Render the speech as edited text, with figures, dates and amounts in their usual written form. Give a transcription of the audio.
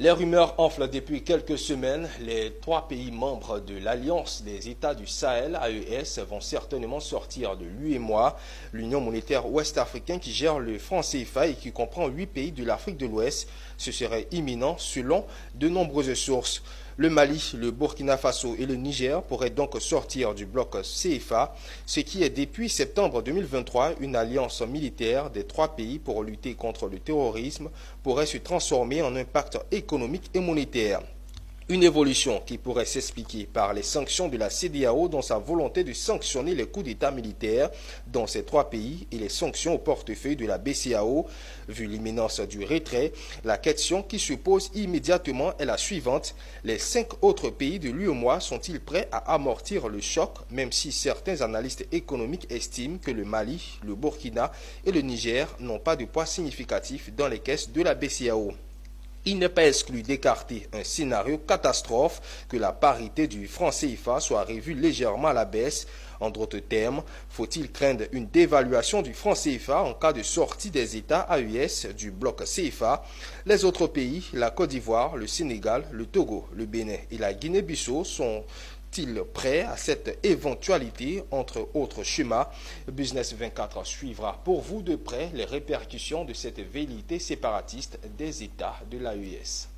Les rumeurs enflent depuis quelques semaines. Les trois pays membres de l'Alliance des États du Sahel, AES, vont certainement sortir de l'UEMOA, l'Union monétaire ouest-africaine qui gère le franc CFA et qui comprend 8 pays de l'Afrique de l'Ouest. Ce serait imminent selon de nombreuses sources. Le Mali, le Burkina Faso et le Niger pourraient donc sortir du bloc CFA, ce qui est depuis septembre 2023 une alliance militaire des trois pays pour lutter contre le terrorisme pourrait se transformer en un pacte économique et monétaire. Une évolution qui pourrait s'expliquer par les sanctions de la CEDEAO dans sa volonté de sanctionner les coups d'État militaires dans ces trois pays et les sanctions au portefeuille de la BCEAO. Vu l'imminence du retrait, la question qui se pose immédiatement est la suivante. Les 5 autres pays de l'UEMOA sont-ils prêts à amortir le choc, même si certains analystes économiques estiment que le Mali, le Burkina et le Niger n'ont pas de poids significatif dans les caisses de la BCEAO? Il n'est pas exclu d'écarter un scénario catastrophe, que la parité du franc CFA soit revue légèrement à la baisse. En d'autres termes, faut-il craindre une dévaluation du franc CFA en cas de sortie des États AES du bloc CFA? Les autres pays, la Côte d'Ivoire, le Sénégal, le Togo, le Bénin et la Guinée-Bissau sont-ils prêts à cette éventualité, entre autres schémas? Business 24 suivra pour vous de près les répercussions de cette velléité séparatiste des États de l'AES.